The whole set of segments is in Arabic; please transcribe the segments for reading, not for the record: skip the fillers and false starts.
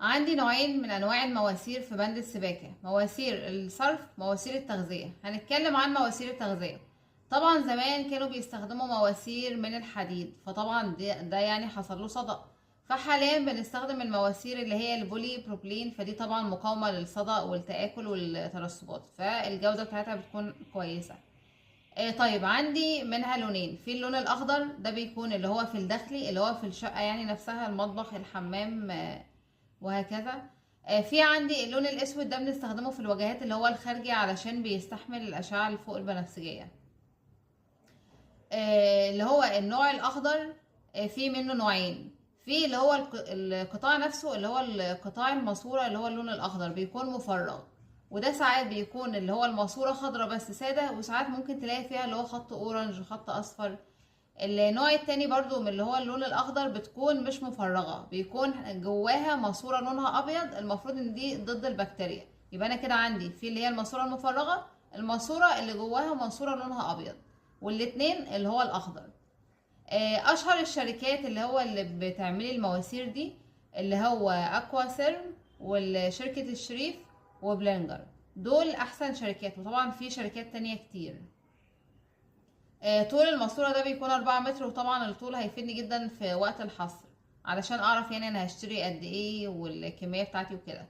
عندي نوعين من انواع المواسير في بند السباكة: مواسير الصرف، مواسير التغذية. هنتكلم عن مواسير التغذية. طبعا زمان كانوا بيستخدموا مواسير من الحديد، فطبعا ده يعني حصل له صدأ. فحاليا بنستخدم المواسير اللي هي البولي بروبلين، فدي طبعا مقاومة للصدأ والتآكل والترسبات، فالجودة بتاعتها بتكون كويسة. طيب عندي منها لونين: في اللون الاخضر، ده بيكون اللي هو في الداخلي، اللي هو في الشقة يعني نفسها، المطبخ، الحمام، وهكذا. في عندي اللون الاسود، ده بنستخدمه في الواجهات اللي هو الخارجي علشان بيستحمل الاشعة اللي فوق البنفسجية. اللي هو النوع الاخضر، في منه نوعين: في اللي هو القطاع نفسه، اللي هو القطاع الماسورة، اللي هو اللون الاخضر بيكون مفرغ، وده ساعات بيكون اللي هو الماسورة خضرة بس سادة، وساعات ممكن تلاقي فيها اللي هو خط اورنج وخط اصفر. النوع التاني برضو من اللي هو اللون الاخضر بتكون مش مفرغة، بيكون جواها ماسورة لونها ابيض، المفروض ان دي ضد البكتيريا. يبقى انا كده عندي في اللي هي الماسورة المفرغة، الماسورة اللي جواها ماسورة لونها ابيض، والاتنين اللي هو الاخضر. اشهر الشركات اللي هو اللي بتعملي المواسير دي اللي هو اكوا سيرم، وشركة الشريف، وبلينجر. دول احسن شركات، وطبعا في شركات تانية كتير. طول الماسورة ده بيكون 4 متر، وطبعا الطول هيفيدني جدا في وقت الحصر علشان اعرف يعني انا هشتري قد ايه والكمية بتاعتي وكده.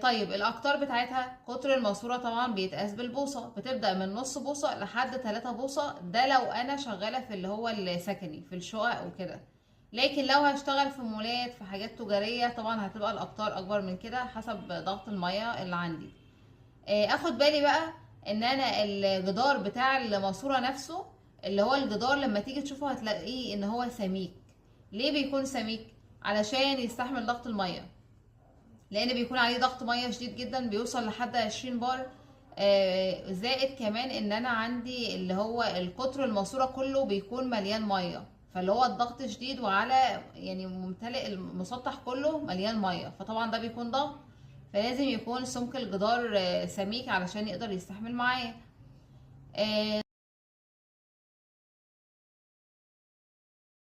طيب الاقطار بتاعتها، قطر الماسورة طبعا بيتقاس بالبوصة، بتبدأ من نص بوصة لحد 3 بوصة، ده لو انا شغالة في اللي هو السكني في الشقق وكده. لكن لو هشتغل في مولات، في حاجات تجارية، طبعا هتبقى الاقطار اكبر من كده حسب ضغط المية اللي عندي. اخد بالي بقى ان انا الجدار بتاع الماسورة نفسه، اللي هو الجدار لما تيجي تشوفه هتلاقيه ان هو سميك. ليه بيكون سميك؟ علشان يستحمل ضغط المية، لان بيكون عليه ضغط ميه شديد جدا بيوصل لحد 20 بار. زائد كمان ان انا عندي اللي هو القطر الماسوره كله بيكون مليان ميه، فاللي هو الضغط شديد، وعلى يعني ممتلئ المسطح كله مليان ميه، فطبعا ده بيكون ضغط. فلازم يكون سمك الجدار سميك علشان يقدر يستحمل معايا.